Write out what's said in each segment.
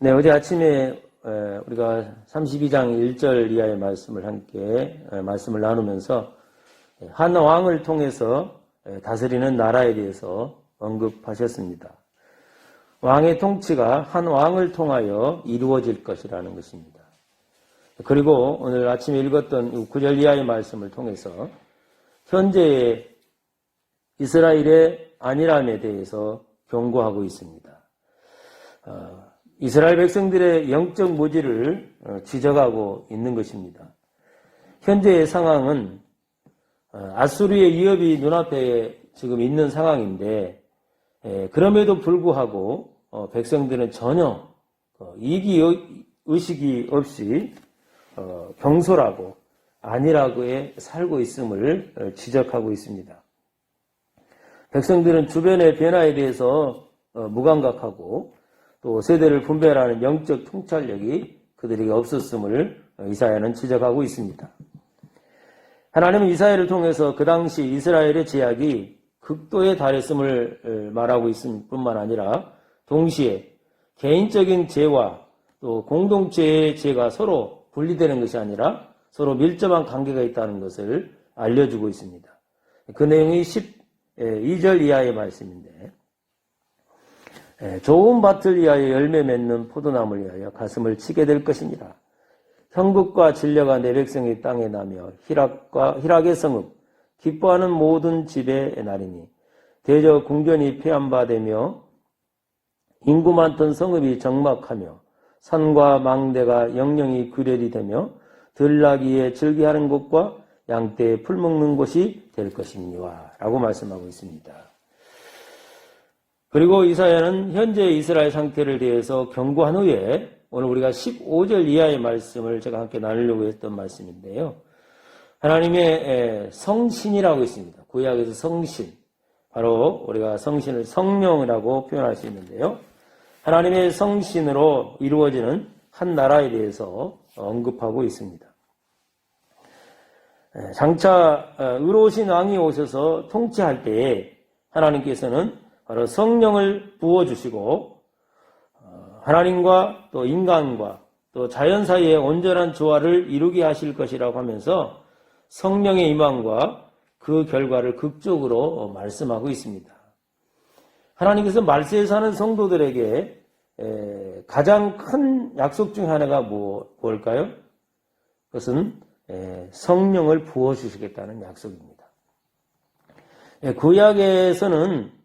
네, 어제 아침에 우리가 32장 1절 이하의 말씀을 함께 말씀을 나누면서 한 왕을 통해서 다스리는 나라에 대해서 언급하셨습니다. 왕의 통치가 한 왕을 통하여 이루어질 것이라는 것입니다. 그리고 오늘 아침에 읽었던 9절 이하의 말씀을 통해서 현재의 이스라엘의 안일함에 대해서 경고하고 있습니다. 이스라엘 백성들의 영적 무지를 지적하고 있는 것입니다. 현재의 상황은 아수르의 위협이 눈앞에 지금 있는 상황인데 그럼에도 불구하고 백성들은 전혀 이기 의식이 없이 경솔하고 안일하게 살고 있음을 지적하고 있습니다. 백성들은 주변의 변화에 대해서 무감각하고 또 세대를 분별하는 영적 통찰력이 그들에게 없었음을 이사야는 지적하고 있습니다. 하나님은 이사야를 통해서 그 당시 이스라엘의 제약이 극도에 달했음을 말하고 있을 뿐만 아니라 동시에 개인적인 죄와 또 공동체의 죄가 서로 분리되는 것이 아니라 서로 밀접한 관계가 있다는 것을 알려주고 있습니다. 그 내용이 12절 이하의 말씀인데 좋은 밭을 위하여 열매 맺는 포도나무를 위하여 가슴을 치게 될 것이니라. 형국과 진려가 내 백성의 땅에 나며 희락의 성읍 기뻐하는 모든 집의 날이니 대저 궁전이 폐함바되며 인구 많던 성읍이 적막하며 산과 망대가 영영이 규례리 되며 들나귀에 즐기하는 곳과 양떼에 풀 먹는 곳이 될 것이니와 라고 말씀하고 있습니다. 그리고 이사야는 현재 이스라엘 상태를 대해서 경고한 후에 오늘 우리가 15절 이하의 말씀을 제가 함께 나누려고 했던 말씀인데요. 하나님의 성신이라고 있습니다. 구약에서 성신, 바로 우리가 성신을 성령이라고 표현할 수 있는데요. 하나님의 성신으로 이루어지는 한 나라에 대해서 언급하고 있습니다. 장차 의로우신 왕이 오셔서 통치할 때에 하나님께서는 바로 성령을 부어주시고 하나님과 또 인간과 또 자연 사이의 온전한 조화를 이루게 하실 것이라고 하면서 성령의 임함과 그 결과를 극적으로 말씀하고 있습니다. 하나님께서 말세에 사는 성도들에게 가장 큰 약속 중 하나가 뭘까요? 그것은 성령을 부어주시겠다는 약속입니다. 구약에서는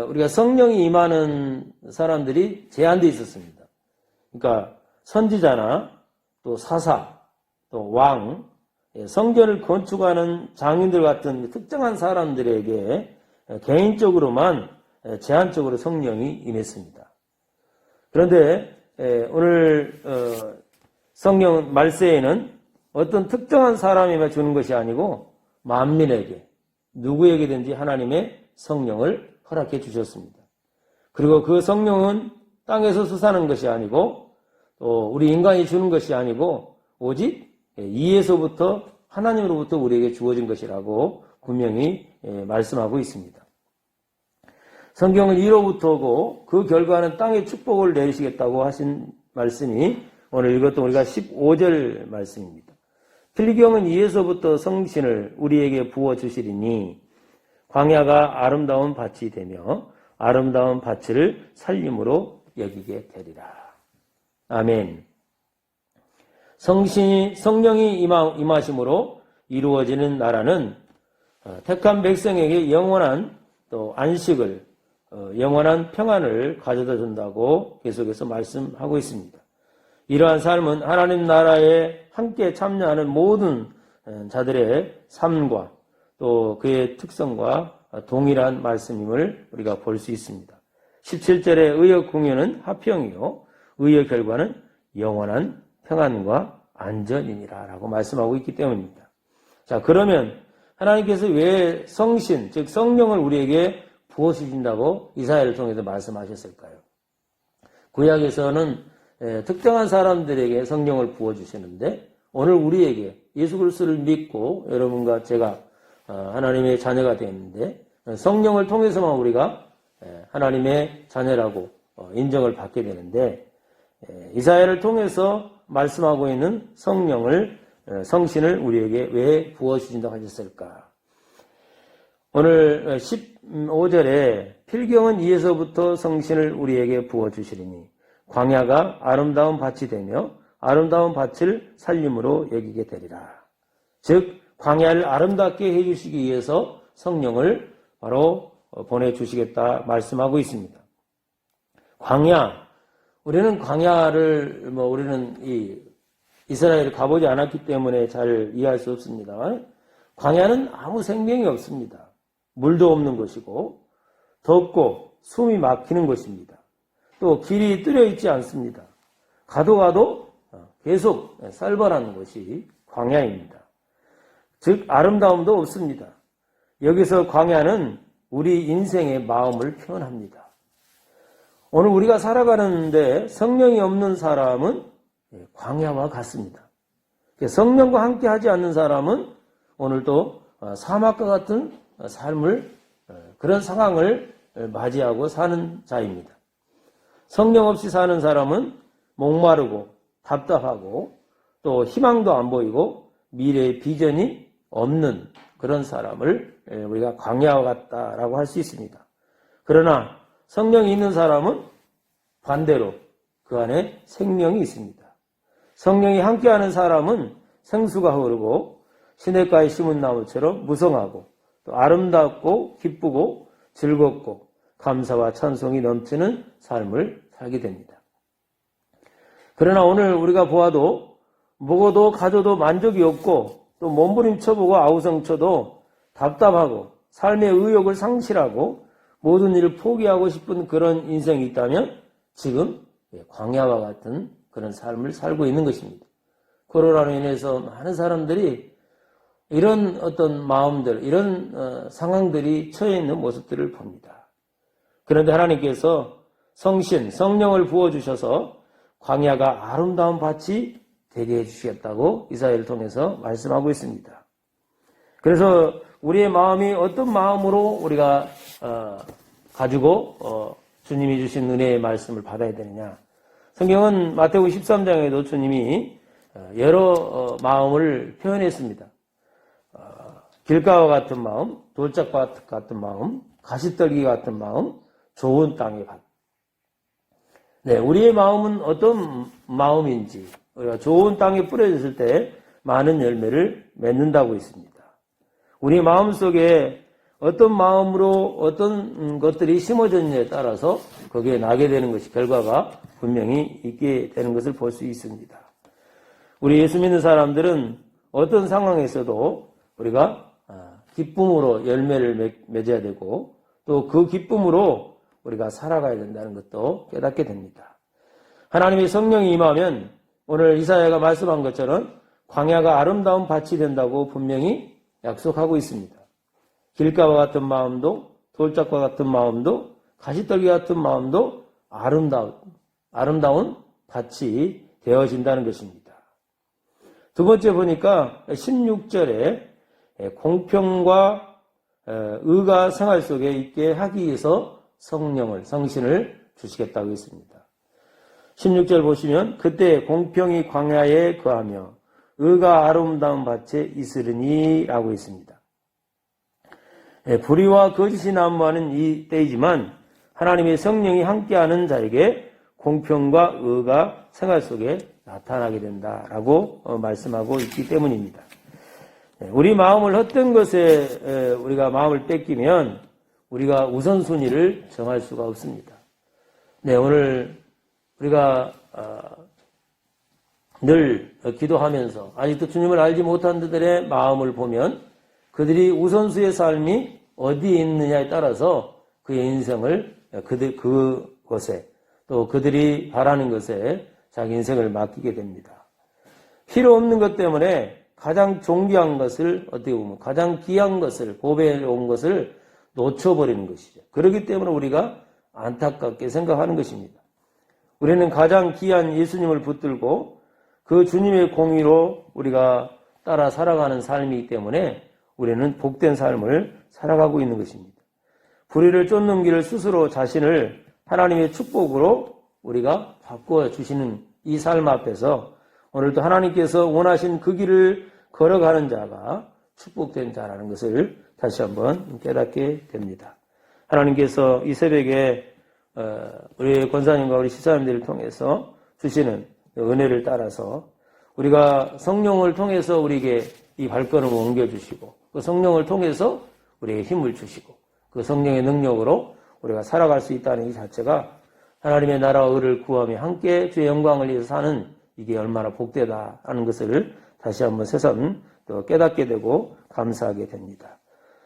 우리가 성령이 임하는 사람들이 제한되어 있었습니다. 그러니까 선지자나 또 사사, 또 왕, 성전을 건축하는 장인들 같은 특정한 사람들에게 개인적으로만 제한적으로 성령이 임했습니다. 그런데 오늘 성령 말세에는 어떤 특정한 사람에만 주는 것이 아니고 만민에게 누구에게든지 하나님의 성령을 허락해 주셨습니다. 그리고 그 성령은 땅에서 솟아나는 것이 아니고 또 우리 인간이 주는 것이 아니고 오직 이에서부터 하나님으로부터 우리에게 주어진 것이라고 분명히 말씀하고 있습니다. 성경은 이로부터고 그 결과는 땅에 축복을 내리시겠다고 하신 말씀이 오늘 읽었던 우리가 15절 말씀입니다. 필기경은 이에서부터 성신을 우리에게 부어주시리니 광야가 아름다운 밭이 되며 아름다운 밭을 살림으로 여기게 되리라. 아멘. 성령이 임하심으로 이루어지는 나라는 택한 백성에게 영원한 또 안식을 영원한 평안을 가져다 준다고 계속해서 말씀하고 있습니다. 이러한 삶은 하나님 나라에 함께 참여하는 모든 자들의 삶과 또 그의 특성과 동일한 말씀임을 우리가 볼 수 있습니다. 17절의 의의 궁유는 화평이요 의의 결과는 영원한 평안과 안전이니라 라고 말씀하고 있기 때문입니다. 자, 그러면 하나님께서 왜 성신, 즉 성령을 우리에게 부어주신다고 이사야를 통해서 말씀하셨을까요? 구약에서는 특정한 사람들에게 성령을 부어주시는데 오늘 우리에게 예수 그리스도를 믿고 여러분과 제가 하나님의 자녀가 되었는데 성령을 통해서만 우리가 하나님의 자녀라고 인정을 받게 되는데 이사야를 통해서 말씀하고 있는 성신을 우리에게 왜 부어주신다고 하셨을까? 오늘 15절에 필경은 이에서부터 성신을 우리에게 부어주시리니 광야가 아름다운 밭이 되며 아름다운 밭을 살림으로 여기게 되리라. 즉 광야를 아름답게 해주시기 위해서 성령을 바로 보내주시겠다 말씀하고 있습니다. 광야, 우리는 광야를 우리는 이스라엘을 가보지 않았기 때문에 잘 이해할 수 없습니다. 광야는 아무 생명이 없습니다. 물도 없는 곳이고 덥고 숨이 막히는 곳입니다. 또 길이 뚫려 있지 않습니다. 가도 계속 쌀벌한 곳이 광야입니다. 즉 아름다움도 없습니다. 여기서 광야는 우리 인생의 마음을 표현합니다. 오늘 우리가 살아가는데 성령이 없는 사람은 광야와 같습니다. 성령과 함께 하지 않는 사람은 오늘도 사막과 같은 삶을, 그런 상황을 맞이하고 사는 자입니다. 성령 없이 사는 사람은 목마르고 답답하고 또 희망도 안 보이고 미래의 비전이 없는 그런 사람을 우리가 광야와 같다라고 할 수 있습니다. 그러나 성령이 있는 사람은 반대로 그 안에 생명이 있습니다. 성령이 함께하는 사람은 생수가 흐르고 시냇가에 심은 나무처럼 무성하고 또 아름답고 기쁘고 즐겁고 감사와 찬송이 넘치는 삶을 살게 됩니다. 그러나 오늘 우리가 보아도 먹어도 가져도 만족이 없고 또 몸부림쳐보고 아우성쳐도 답답하고 삶의 의욕을 상실하고 모든 일을 포기하고 싶은 그런 인생이 있다면 지금 광야와 같은 그런 삶을 살고 있는 것입니다. 코로나로 인해서 많은 사람들이 이런 어떤 마음들, 이런 상황들이 처해 있는 모습들을 봅니다. 그런데 하나님께서 성령을 부어주셔서 광야가 아름다운 밭이 되게 해주시겠다고 이사야를 통해서 말씀하고 있습니다. 그래서 우리의 마음이 어떤 마음으로 우리가 가지고 주님이 주신 은혜의 말씀을 받아야 되느냐. 성경은 마태복음 13장에도 주님이 여러 마음을 표현했습니다. 길가와 같은 마음, 돌짝과 같은 마음, 가시떨기 같은 마음, 좋은 땅의 밭. 네, 우리의 마음은 어떤 마음인지 우리가 좋은 땅에 뿌려졌을 때 많은 열매를 맺는다고 있습니다. 우리 마음속에 어떤 마음으로 어떤 것들이 심어졌느냐에 따라서 거기에 나게 되는 것이 결과가 분명히 있게 되는 것을 볼 수 있습니다. 우리 예수 믿는 사람들은 어떤 상황에서도 우리가 기쁨으로 열매를 맺어야 되고 또 그 기쁨으로 우리가 살아가야 된다는 것도 깨닫게 됩니다. 하나님의 성령이 임하면 오늘 이사야가 말씀한 것처럼 광야가 아름다운 밭이 된다고 분명히 약속하고 있습니다. 길가와 같은 마음도 돌짝과 같은 마음도 가시떨기 같은 마음도 아름다운 밭이 되어진다는 것입니다. 두 번째 보니까 16절에 공평과 의가 생활 속에 있게 하기 위해서 성신을 주시겠다고 했습니다. 16절 보시면 그때 공평이 광야에 거하며 의가 아름다운 밭에 있으리니 라고 있습니다. 불의와 거짓이 난무하는 이 때이지만 하나님의 성령이 함께하는 자에게 공평과 의가 생활 속에 나타나게 된다라고 말씀하고 있기 때문입니다. 우리 마음을 헛된 것에 우리가 마음을 뺏기면 우리가 우선순위를 정할 수가 없습니다. 네, 오늘 우리가 늘 기도하면서 아직도 주님을 알지 못한 자들의 마음을 보면 그들이 우선수의 삶이 어디에 있느냐에 따라서 그의 인생을 그것에 또 그들이 바라는 것에 자기 인생을 맡기게 됩니다. 필요 없는 것 때문에 가장 존귀한 것을 어떻게 보면 가장 귀한 것을 고배해 온 것을 놓쳐버리는 것이죠. 그렇기 때문에 우리가 안타깝게 생각하는 것입니다. 우리는 가장 귀한 예수님을 붙들고 그 주님의 공의로 우리가 따라 살아가는 삶이기 때문에 우리는 복된 삶을 살아가고 있는 것입니다. 불의를 쫓는 길을 스스로 자신을 하나님의 축복으로 우리가 바꾸어 주시는 이 삶 앞에서 오늘도 하나님께서 원하신 그 길을 걸어가는 자가 축복된 자라는 것을 다시 한번 깨닫게 됩니다. 하나님께서 이 새벽에 우리 권사님과 우리 시사님들을 통해서 주시는 은혜를 따라서 우리가 성령을 통해서 우리에게 이 발걸음을 옮겨주시고 그 성령을 통해서 우리에게 힘을 주시고 그 성령의 능력으로 우리가 살아갈 수 있다는 이 자체가 하나님의 나라와 의를 구하며 함께 주의 영광을 위해서 사는 이게 얼마나 복되다라는 것을 다시 한번 새삼 또 깨닫게 되고 감사하게 됩니다.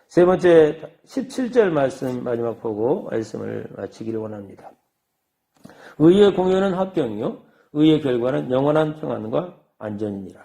세 번째 17절 말씀 마지막 보고 말씀을 마치기를 원합니다. 의의 공연은 합병이요 의의 결과는 영원한 평안과 안전이니라.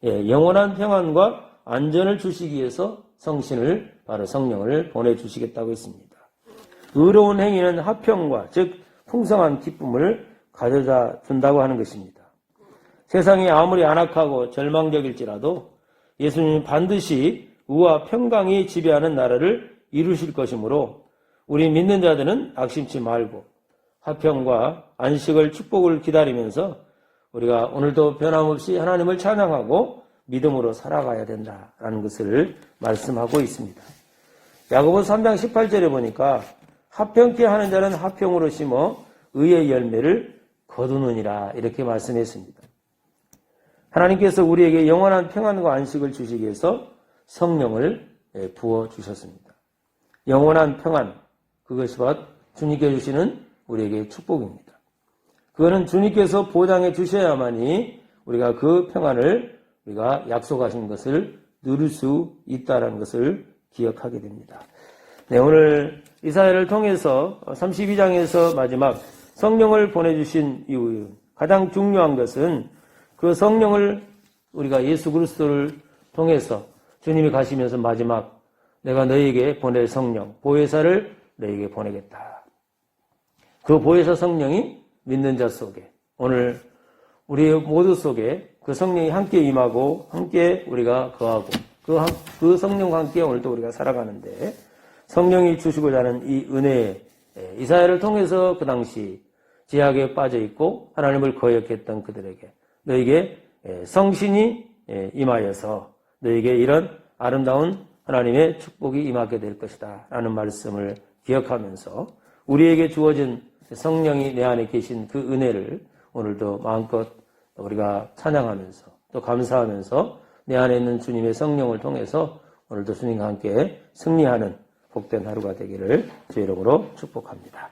영원한 평안과 안전을 주시기 위해서 성신을 바로 성령을 보내주시겠다고 했습니다. 의로운 행위는 화평과 즉 풍성한 기쁨을 가져다 준다고 하는 것입니다. 세상이 아무리 안악하고 절망적일지라도 예수님은 반드시 의와 평강이 지배하는 나라를 이루실 것이므로 우리 믿는 자들은 낙심치 말고 화평과 안식을 축복을 기다리면서 우리가 오늘도 변함없이 하나님을 찬양하고 믿음으로 살아가야 된다라는 것을 말씀하고 있습니다. 야고보서 3장 18절에 보니까 화평케 하는 자는 화평으로 심어 의의 열매를 거두느니라 이렇게 말씀했습니다. 하나님께서 우리에게 영원한 평안과 안식을 주시기 위해서 성령을 부어주셨습니다. 영원한 평안, 그것이 바로 주님께 주시는 우리에게 축복입니다. 그거는 주님께서 보장해 주셔야만이 우리가 그 평안을 우리가 약속하신 것을 누릴 수 있다는 것을 기억하게 됩니다. 네, 오늘 이사야를 통해서 32장에서 마지막 성령을 보내주신 이유 가장 중요한 것은 그 성령을 우리가 예수 그리스도를 통해서 주님이 가시면서 마지막 내가 너희에게 보낼 성령 보혜사를 너희에게 보내겠다. 그 보혜사 성령이 믿는 자 속에 오늘 우리 모두 속에 그 성령이 함께 임하고 함께 우리가 거하고 그 성령과 함께 오늘도 우리가 살아가는데 성령이 주시고자 하는 이 은혜에 이사야를 통해서 그 당시 제약에 빠져 있고 하나님을 거역했던 그들에게 너에게 성신이 임하여서 너에게 이런 아름다운 하나님의 축복이 임하게 될 것이다 라는 말씀을 기억하면서 우리에게 주어진 성령이 내 안에 계신 그 은혜를 오늘도 마음껏 우리가 찬양하면서 또 감사하면서 내 안에 있는 주님의 성령을 통해서 오늘도 주님과 함께 승리하는 복된 하루가 되기를 주의 이름으로 축복합니다.